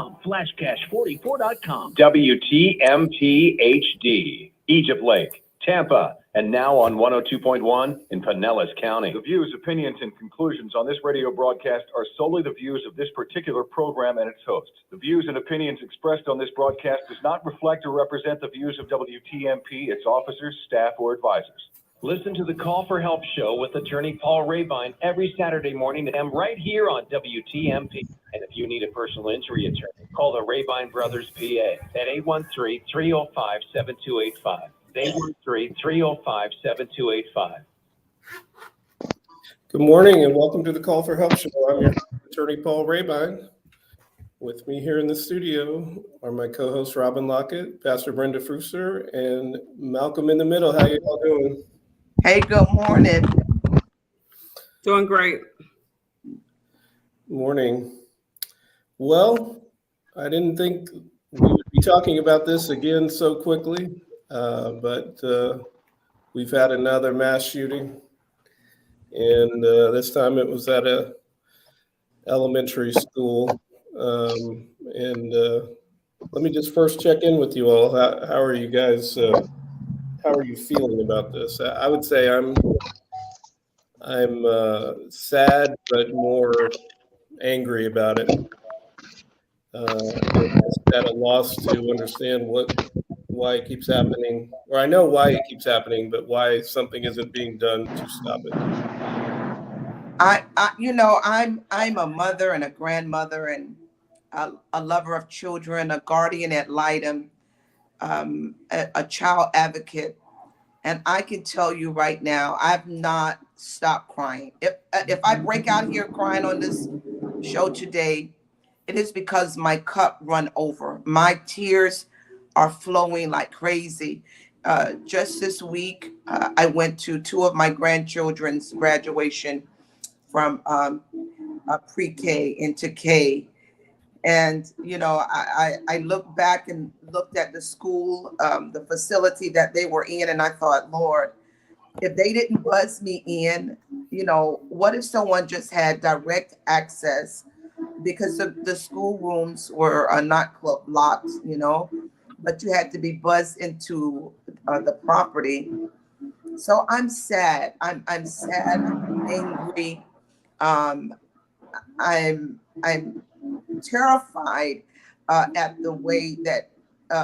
Flashcash44.com. WTMP HD, Egypt Lake, Tampa, and now on 102.1 in Pinellas County. The views, opinions, and conclusions on this radio broadcast are solely the views of this particular program and its hosts. The views and opinions expressed on this broadcast does not reflect or represent the views of WTMP, its officers, staff, or advisors. Listen to the Call for Help show with attorney Paul Rebein every Saturday morning at M right here on WTMP. And if you need a personal injury attorney, call the Rebein Brothers PA at 813-305-7285. 813-305-7285. Good morning and welcome to the Call for Help show. I'm your attorney Paul Rebein. With me here in the studio are my co-hosts Robin Lockett, Pastor Brenda Fruster, and Malcolm in the middle. How you all doing? Hey, good morning. Doing great. Morning. Well, I didn't think we would be talking about this again so quickly, but we've had another mass shooting, and this time it was at a elementary school. Let me just first check in with you all. How are you guys? How are you feeling about this? I would say I'm sad, but more angry about it. At a loss to understand why it keeps happening, or I know why it keeps happening, but why something isn't being done to stop it. I'm a mother and a grandmother and a lover of children, a guardian ad litem, a child advocate, and I can tell you right now, I've not stopped crying. If I break out here crying on this show today, it is because my cup run over. My tears are flowing like crazy. Just this week, I went to two of my grandchildren's graduation from pre-K into K. And, I looked back and looked at the school, the facility that they were in, and I thought, Lord, if they didn't buzz me in, what if someone just had direct access, because the school rooms were not locked, but you had to be buzzed into the property. So I'm sad. I'm sad. I'm angry. I'm terrified at the way that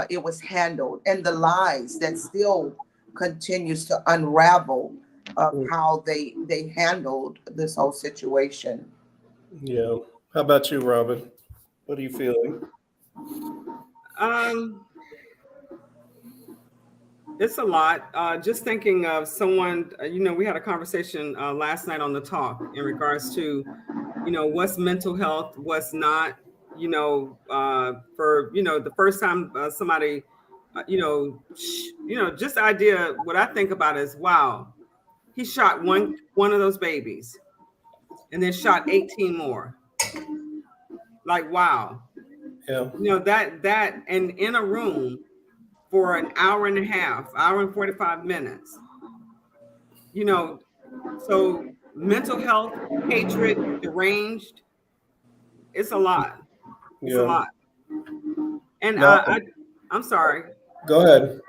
it was handled and the lies that still continues to unravel how they handled this whole situation. Yeah. How about you, Robin? What are you feeling? It's a lot. Just thinking of someone, we had a conversation last night on the talk in regards to, what's mental health, what's not, for, the first time somebody, just the idea, what I think about is, wow, he shot one of those babies and then shot 18 more. Like, wow. Yeah. That and in a room for an hour and a half, hour and 45 minutes, so mental health, hatred, deranged, it's a lot. It's a lot. And I'm sorry. Go ahead.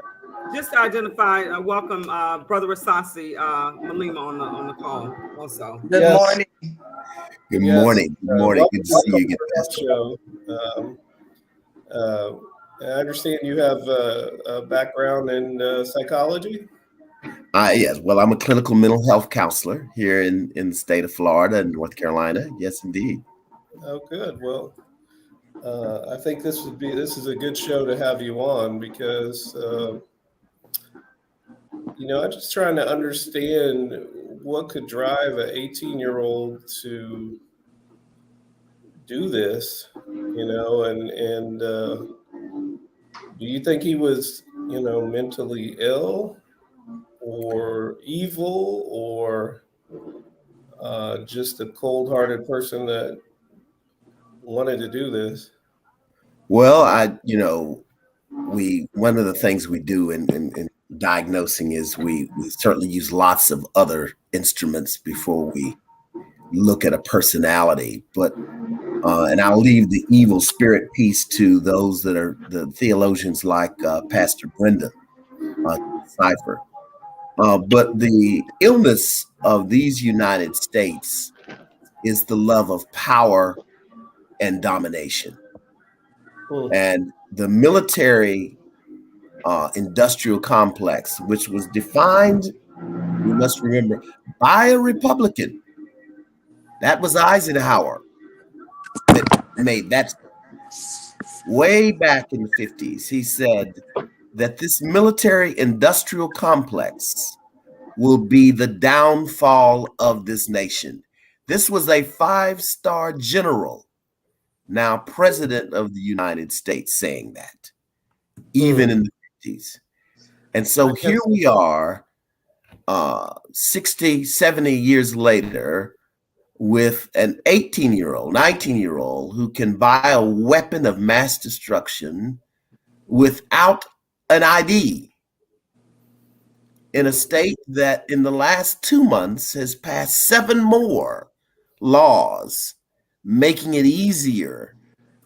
Just to identify, welcome Brother Rasasi Malima on the call also. Good morning. Good morning. Good morning. Good to see you again. I understand you have a background in psychology. Yes. Well, I'm a clinical mental health counselor here in the state of Florida and North Carolina. Yes, indeed. Oh, good. Well, I think this is a good show to have you on because, I'm just trying to understand what could drive an 18-year-old to do this, and do you think he was, mentally ill or evil or just a cold-hearted person that wanted to do this? Well, one of the things we do in diagnosing is we certainly use lots of other instruments before we look at a personality. But And I'll leave the evil spirit piece to those that are the theologians like Pastor Brenda to decipher. But the illness of these United States is the love of power and domination. And the military industrial complex, which was defined, we must remember, by a Republican. That was Eisenhower that made that way back in the 50s. He said that this military industrial complex will be the downfall of this nation. This was a 5-star general, now president of the United States, saying that, even in the 50s. And so here we are, 60, 70 years later, with an 18-year-old, 19-year-old who can buy a weapon of mass destruction without an ID, in a state that in the last 2 months has passed 7 more laws making it easier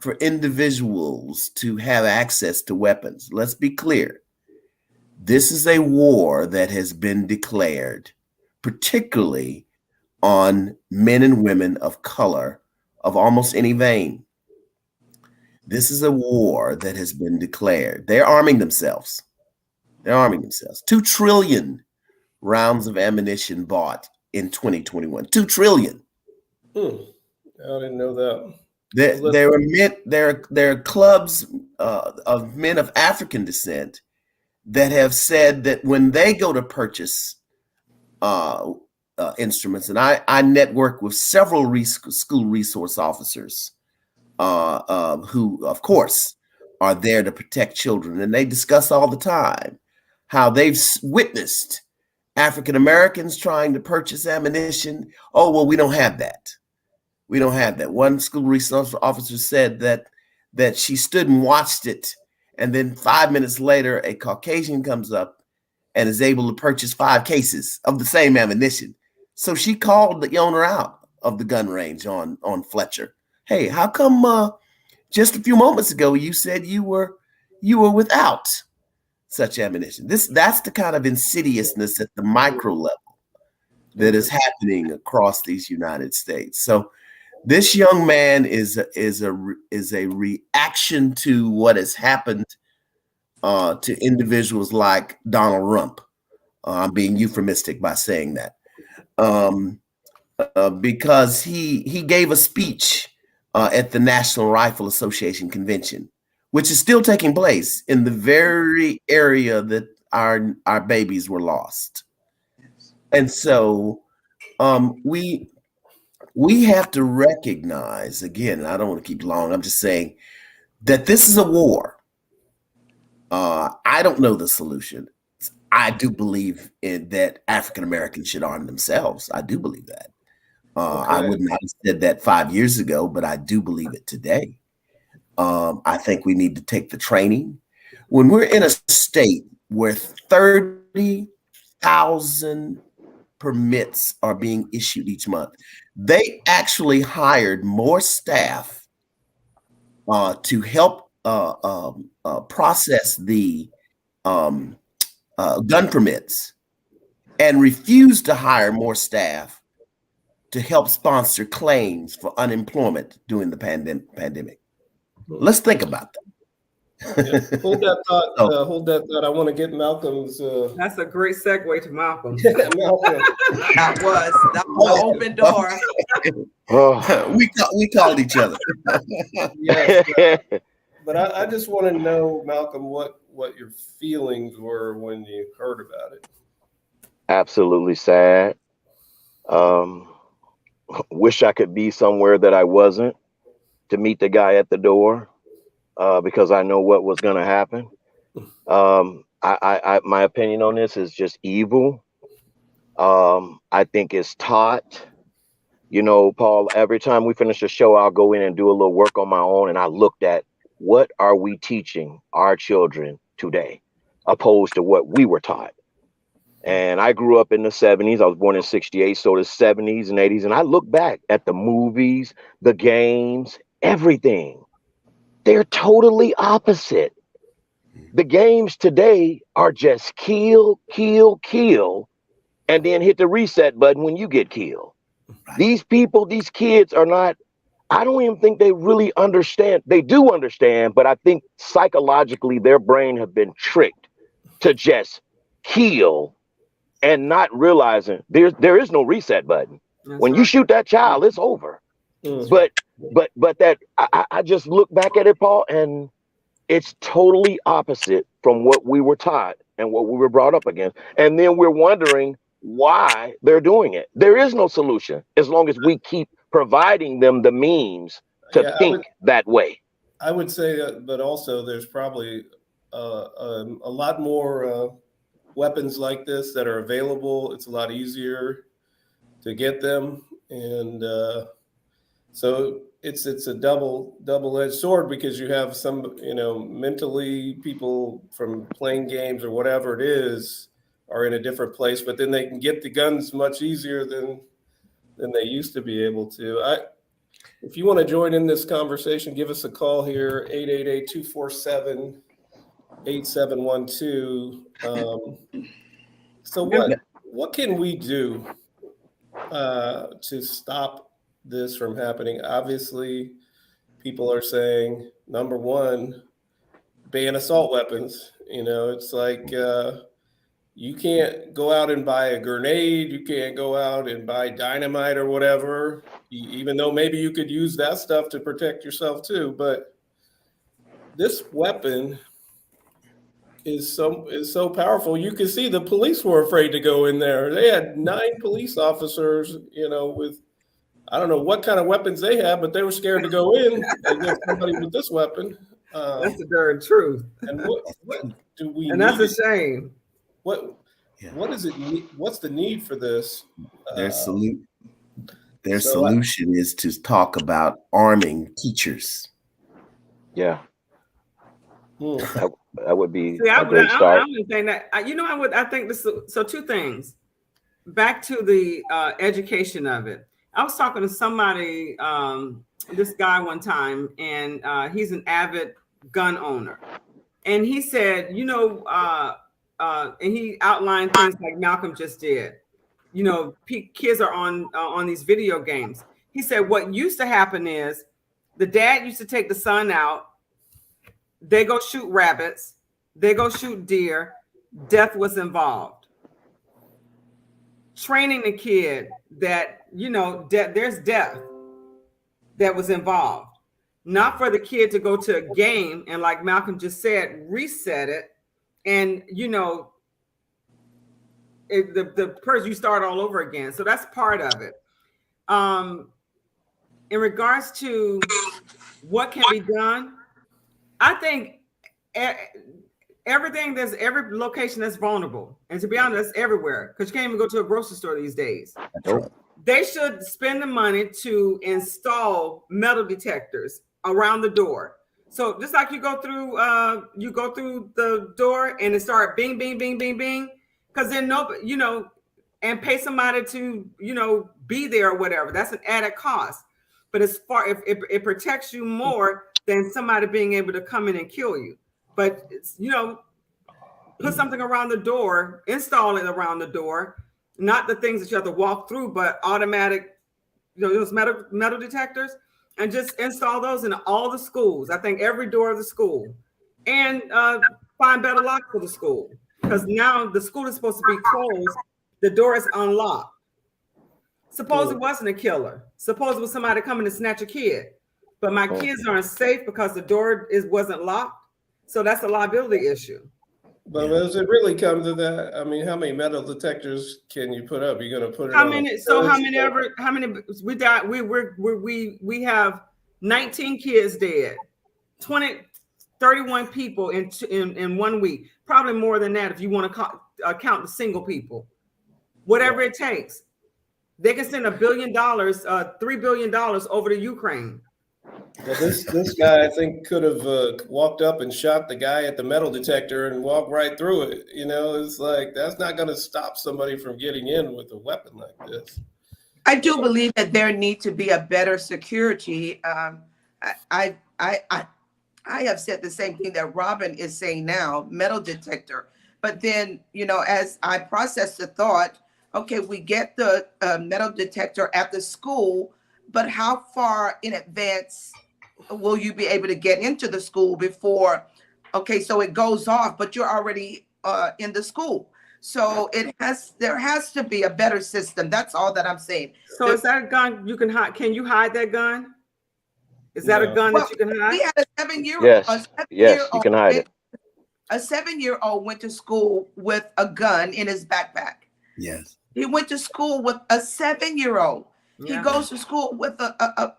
for individuals to have access to weapons. Let's be clear. This is a war that has been declared, particularly on men and women of color of almost any vein. This is a war that has been declared. They're arming themselves. They're arming themselves. 2 trillion rounds of ammunition bought in 2021. 2 trillion. I didn't know that. There are clubs of men of African descent that have said that when they go to purchase instruments, and I network with several school resource officers who, of course, are there to protect children, and they discuss all the time how they've witnessed African Americans trying to purchase ammunition. Oh, well, we don't have that. We don't have that. One school resource officer said that she stood and watched it, and then 5 minutes later, a Caucasian comes up and is able to purchase 5 cases of the same ammunition. So she called the owner out of the gun range on Fletcher. Hey, how come just a few moments ago you said you were without such ammunition? That's the kind of insidiousness at the micro level that is happening across these United States. So this young man is a reaction to what has happened to individuals like Donald Rump. I'm being euphemistic by saying that, because he gave a speech at the National Rifle Association convention, which is still taking place in the very area that our babies were lost. And so we have to recognize, again, I don't want to keep long, I'm just saying that this is a war. I don't know the solution. I do believe that African Americans should arm themselves. I do believe that. I would not have said that 5 years ago, but I do believe it today. I think we need to take the training. When we're in a state where 30,000 permits are being issued each month, they actually hired more staff to help process the gun permits, and refused to hire more staff to help sponsor claims for unemployment during the pandemic. Let's think about that. Yeah. Hold that thought. Hold that thought. I want to get Malcolm's. That's a great segue to Malcolm. Malcolm. That was an open door. We called each other. Yes, but I just want to know, Malcolm, what your feelings were when you heard about it. Absolutely sad. Wish I could be somewhere that I wasn't to meet the guy at the door, because I know what was going to happen. My opinion on this is just evil. I think it's taught. You know, Paul, every time we finish a show, I'll go in and do a little work on my own. And I looked at what are we teaching our children today, opposed to what we were taught. And I grew up in the 70s. I was born in 68. So the 70s and 80s. And I look back at the movies, the games, everything. They're totally opposite. The games today are just kill, kill, kill, and then hit the reset button when you get killed. These people, these kids are not, I don't even think they really understand. They do understand, but I think psychologically their brain have been tricked to just kill and not realizing there is no reset button. That's When you right. shoot that child, it's over. But that I just look back at it, Paul, and it's totally opposite from what we were taught and what we were brought up against. And then we're wondering why they're doing it. There is no solution as long as we keep providing them the means to Yeah, think that way. I would say, but also there's probably a lot more weapons like this that are available. It's a lot easier to get them, and so it's a double-edged sword, because you have some, mentally people from playing games or whatever it is are in a different place, but then they can get the guns much easier than they used to be able to. If you want to join in this conversation, give us a call here, 888-247-8712. So what can we do to stop this from happening? Obviously, people are saying, number one, ban assault weapons. It's like you can't go out and buy a grenade. You can't go out and buy dynamite or whatever, even though maybe you could use that stuff to protect yourself too. But this weapon is so powerful. You can see the police were afraid to go in there. They had 9 police officers, with, I don't know what kind of weapons they had, but they were scared to go in against somebody with this weapon. That's the darn truth. And what do we? And that's a shame. What is it? What's the need for this? Their solution is to talk about arming teachers. Yeah. That would be See, a great start. I would think that, I think this, so 2 things. Back to the education of it. I was talking to somebody, this guy one time, and he's an avid gun owner. And he said, and he outlined things like Malcolm just did. Kids are on these video games. He said what used to happen is the dad used to take the son out. They go shoot rabbits. They go shoot deer. Death was involved. Training the kid that, there's death that was involved. Not for the kid to go to a game and, like Malcolm just said, reset it. And, the person, you start all over again. So that's part of it. In regards to what can be done, I think every location that's vulnerable, and to be honest, that's everywhere, because you can't even go to a grocery store these days. They should spend the money to install metal detectors around the door. So just like you go through the door and it start bing, bing, bing, bing, bing, because then and pay somebody to be there or whatever. That's an added cost. But as far if it protects you more than somebody being able to come in and kill you. But put something around the door, install it around the door, not the things that you have to walk through, but automatic, those metal detectors, and just install those in all the schools. I think every door of the school, and find better locks for the school, because now the school is supposed to be closed. The door is unlocked. Suppose it wasn't a killer. Suppose it was somebody coming to snatch a kid, but my kids aren't safe because the door wasn't locked. So that's a liability issue. But does it really come to that? I mean, how many metal detectors can you put up? You're going to put it how on many? So how many we died? We have 19 kids dead, 31 people in 1 week. Probably more than that if you want to count the single people. Whatever it takes. They can send $1 billion, $3 billion over to Ukraine. Well, this guy, I think, could have walked up and shot the guy at the metal detector and walked right through it. It's like, that's not going to stop somebody from getting in with a weapon like this. I do believe that there needs to be a better security I have said the same thing that Robin is saying now, metal detector. But then, as I process the thought, okay, we get the metal detector at the school, but how far in advance will you be able to get into the school before? Okay, so it goes off, but you're already in the school. So there has to be a better system. That's all that I'm saying. So is that a gun you can hide? Can you hide that gun? Is that a gun that you can hide? We had a 7-year Yes, you can hide it. A 7-year-old went to school with a gun in his backpack. Yes. He went to school with a 7-year-old. Yeah. He goes to school with a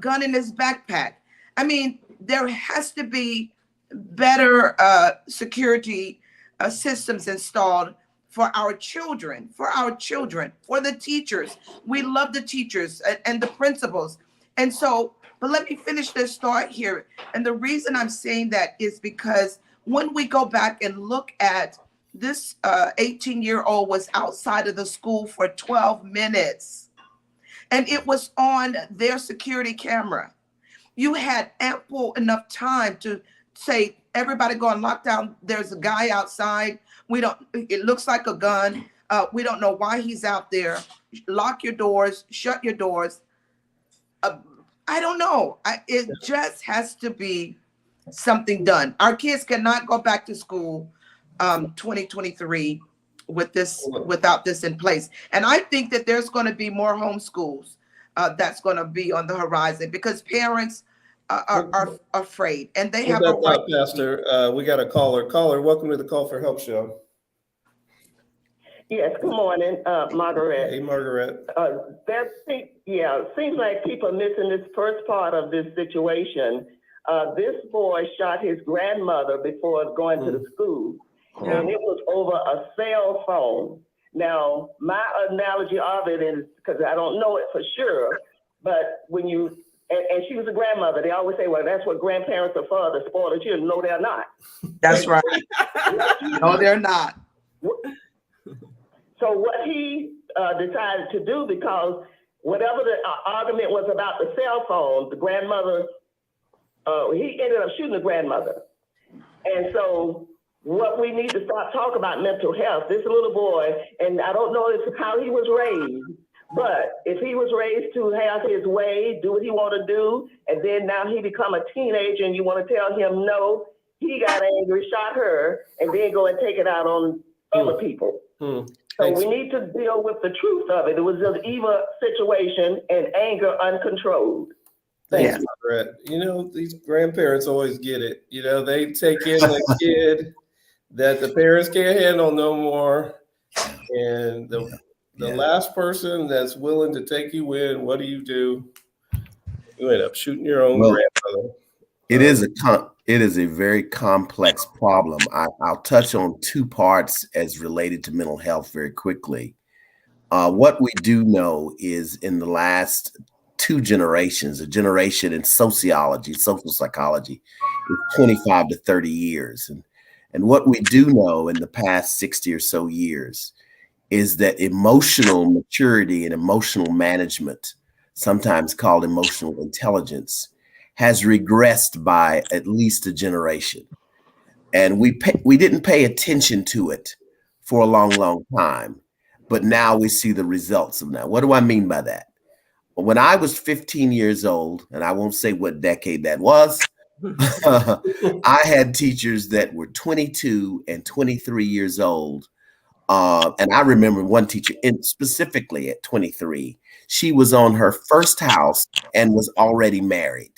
gun in his backpack. I mean, there has to be better security systems installed for our children, for the teachers. We love the teachers and the principals. And so, but let me finish this thought here. And the reason I'm saying that is because when we go back and look at this 18-year-old was outside of the school for 12 minutes, and it was on their security camera. You had ample enough time to say, everybody go on lockdown. There's a guy outside. It looks like a gun. We don't know why he's out there. Lock your doors, shut your doors. I don't know. It just has to be something done. Our kids cannot go back to school 2023 without this in place. And I think that there's going to be more homeschools that's going to be on the horizon because parents are afraid, and they have a right. Pastor, we got a caller. Caller, welcome to the Call for Help show. Yes, good morning, Margaret. Hey, Margaret. Seems like people are missing this first part of this situation. This boy shot his grandmother before going to the school, and it was over a cell phone. Now, my analogy of it is, because I don't know it for sure, but when you, and she was a grandmother, they always say, well, that's what grandparents are for, to spoil the children. No, they're not. That's right. No, they're not. So what he decided to do, because whatever the argument was about the cell phone, the grandmother, he ended up shooting the grandmother. And so what we need to start talking about mental health, this little boy, and I don't know how he was raised, but if he was raised to have his way, do what he want to do, and then now he become a teenager and you want to tell him no, he got angry, shot her, and then go and take it out on other people. So we need to deal with the truth of it. It was an evil situation and anger uncontrolled. Thanks, Margaret. These grandparents always get it. They take in the kid that the parents can't handle no more. And the last person that's willing to take you in, what do? You end up shooting your own grandmother. It is a very complex problem. I'll touch on two parts as related to mental health very quickly. What we do know is in the last 2 generations, a generation in sociology, social psychology, is 25 to 30 years. And what we do know in the past 60 or so years is that emotional maturity and emotional management, sometimes called emotional intelligence, has regressed by at least a generation. And we didn't pay attention to it for a long, long time, but now we see the results of that. What do I mean by that? When I was 15 years old, and I won't say what decade that was, I had teachers that were 22 and 23 years old. And I remember one teacher, specifically at 23, she was on her first house and was already married.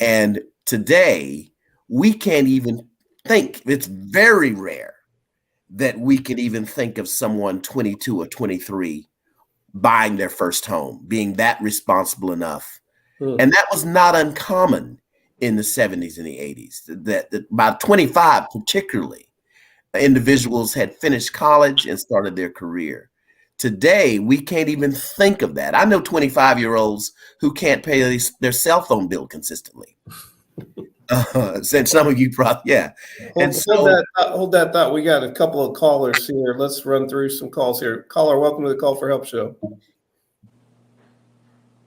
And today, we can't even think, it's very rare that we can even think of someone 22 or 23 buying their first home, being that responsible enough. And that was not uncommon in the 70s and the 80s, that by 25 particularly, individuals had finished college and started their career. Today, we can't even think of that. I know 25-year-olds who can't pay their cell phone bill consistently. Since some of you probably, Hold that thought. We got a couple of callers here. Let's run through some calls here. Caller, welcome to the Call for Help show.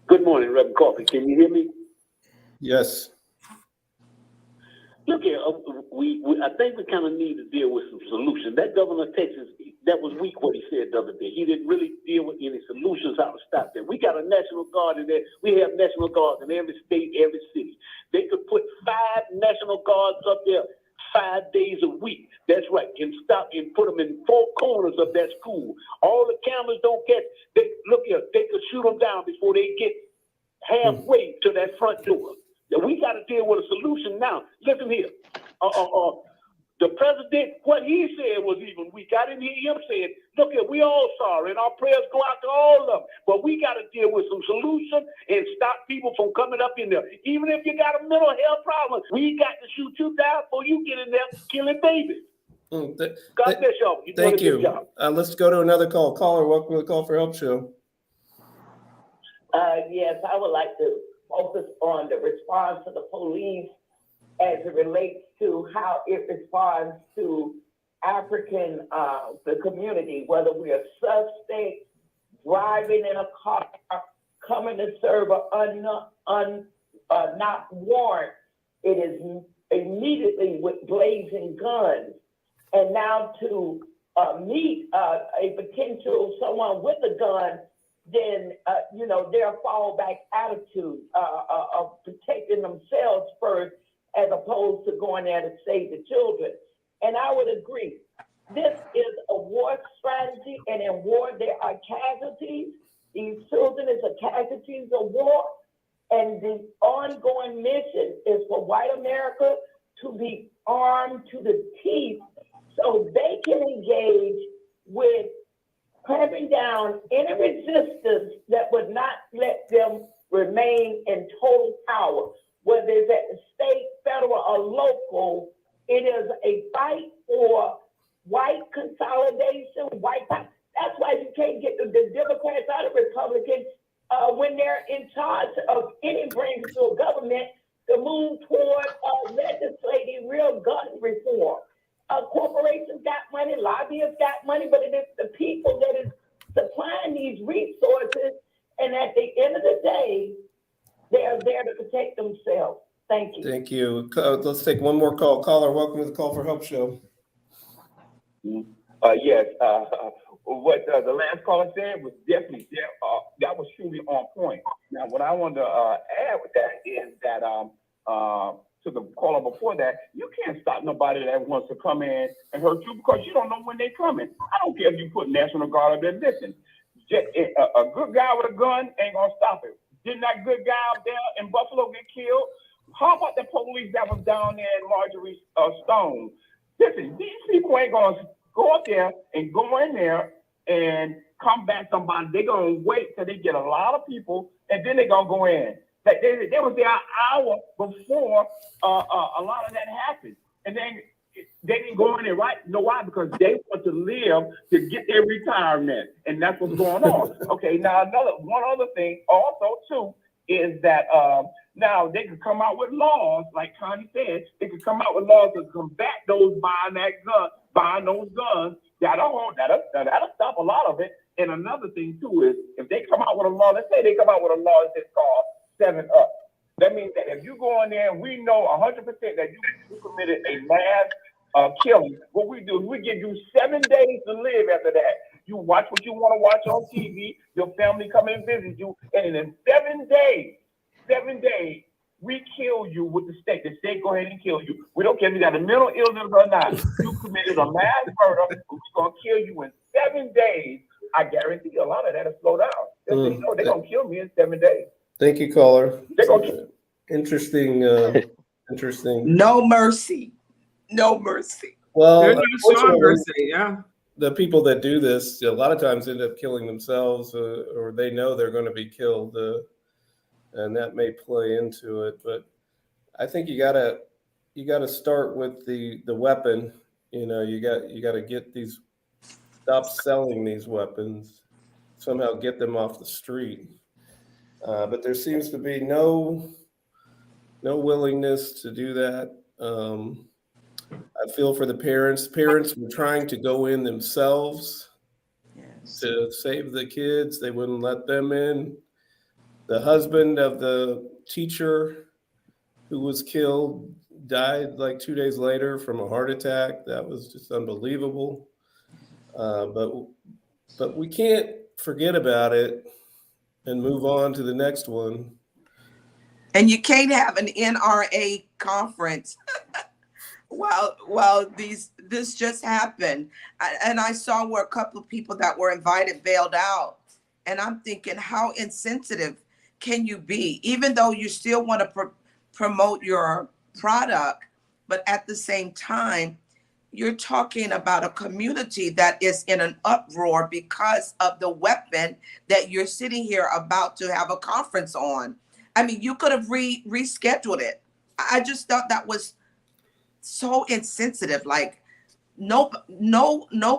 Good morning, Reverend Coffee. Can you hear me? Yes. Look here, I think we kind of need to deal with some solutions. That governor of Texas, that was weak what he said the other day. He didn't really deal with any solutions how to stop that. We got a National Guard in there. We have National Guards in every state, every city. They could put 5 National Guards up there 5 days a week. That's right. And stop and put them in 4 corners of that school. All the cameras don't catch. Look here, they could shoot them down before they get halfway to that front door. We got to deal with a solution now. Listen here. The president, what he said was even weak. I didn't hear him say it. Look here, we all sorry, and our prayers go out to all of them. But we got to deal with some solution and stop people from coming up in there. Even if you got a mental health problem, we got to shoot you down before you get in there killing babies. God bless y'all. Thank you. Let's go to another call. Caller, welcome to the Call for Help show. Yes, I would like to focus on the response of the police as it relates to how it responds to the community, whether we are suspects, driving in a car, coming to serve not warrant. It is immediately with blazing guns. And now to meet a potential someone with a gun, then, their fallback attitude of protecting themselves first as opposed to going there to save the children. And I would agree. This is a war strategy, and in war, there are casualties. These children is a casualties of war, and the ongoing mission is for white America to be armed to the teeth so they can engage with clamping down any resistance that would not let them remain in total power, whether it's at the state, federal, or local. It is a fight for white consolidation, white power. That's why you can't get the Democrats out of Republicans when they're in charge of any branch of government to move toward legislating real gun reform. Corporations got money, lobbyists got money, but it is the people that is supplying these resources. And at the end of the day, they are there to protect themselves. Thank you. Thank you. Let's take one more call. Caller, welcome to the Call for Help show. Yes. What the last caller said was definitely that was truly on point. Now, what I wanted to add with that is that to the caller before that, you can't stop nobody that wants to come in and hurt you because you don't know when they're coming. I don't care if you put National Guard up there. Listen, a good guy with a gun ain't gonna stop it. Didn't that good guy up there in Buffalo get killed? How about the police that was down there in Marjorie Stone? Listen, these people ain't gonna go up there and go in there and come back somebody. They're gonna wait till they get a lot of people and then they're gonna go in. Like they was there an hour before a lot of that happened. And then they didn't go in there, right? You know why? Because they want to live to get their retirement. And that's what's going on. Okay, now one other thing also too is that now they could come out with laws, like Connie said, they could come out with laws to combat those buying those guns. That'll stop a lot of it. And another thing too is if they come out with a law, let's say they come out with a law that's called 7 Up. That means that if you go in there and we know 100% that you committed a mass killing, what we do is we give you 7 days to live after that. You watch what you want to watch on TV, your family come and visit you, and in 7 days, we kill you with the state. The state go ahead and kill you. We don't care if you got a mental illness or not. You committed a mass murder, we're going to kill you in 7 days. I guarantee you a lot of that will slow down. They know they're going to kill me in 7 days. Thank you, caller. Interesting. No mercy. Well, Mercy, yeah. The people that do this a lot of times end up killing themselves, or they know they're going to be killed, and that may play into it. But I think you gotta start with the weapon. You got to stop selling these weapons, somehow get them off the street. But there seems to be no willingness to do that. I feel for the parents. Parents were trying to go in themselves to save the kids. They wouldn't let them in. The husband of the teacher who was killed, died like 2 days later from a heart attack. That was just unbelievable. But we can't forget about it and move on to the next one. And you can't have an NRA conference while this just happened. And I saw where a couple of people that were invited bailed out. And I'm thinking, how insensitive can you be? Even though you still want to promote your product, but at the same time, you're talking about a community that is in an uproar because of the weapon that you're sitting here about to have a conference on. I mean, you could have rescheduled it. I just thought that was so insensitive. Like, no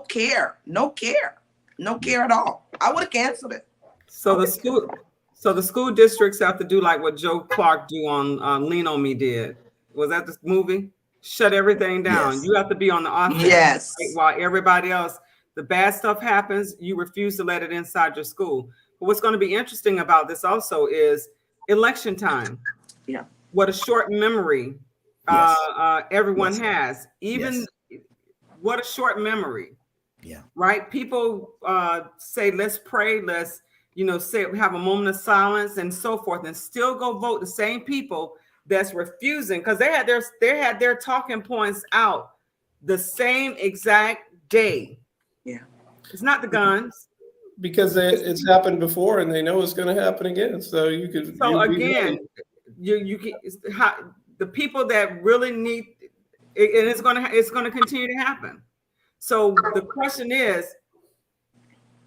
care at all. I would have canceled it. So the school districts have to do like what Joe Clark do on Lean On Me did. Was that the movie? Shut everything down. Yes. You have to be on the offense. Yes. Right? While everybody else, the bad stuff happens, you refuse to let it inside your school. But what's going to be interesting about this also is election time. Yeah. What a short memory everyone has. Even what a short memory. Yeah. Right. People say, let's pray. Let's, say have a moment of silence and so forth, and still go vote. The same people that's refusing, because they had their talking points out the same exact day. Yeah. It's not the guns. Because it's happened before and they know it's going to happen again. So you could. So again, you can, the people that really need it, and it's going to continue to happen. So the question is,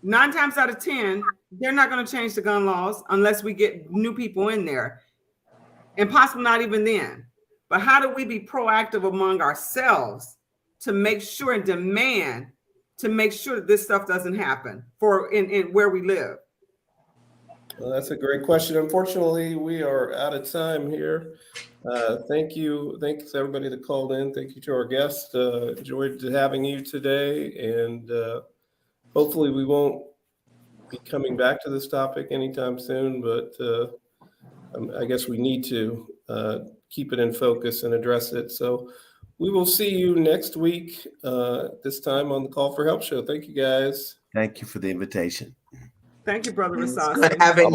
9 times out of 10, they're not going to change the gun laws unless we get new people in there, and possibly not even then. But how do we be proactive among ourselves to make sure and demand to make sure that this stuff doesn't happen in where we live? Well, that's a great question. Unfortunately, we are out of time here. Thank you. Thanks to everybody that called in. Thank you to our guests. Enjoyed having you today. And hopefully we won't be coming back to this topic anytime soon, but I guess we need to keep it in focus and address it. So we will see you next week, this time on the Call for Help show. Thank you, guys. Thank you for the invitation. Thank you, Brother It's Rasasi. good having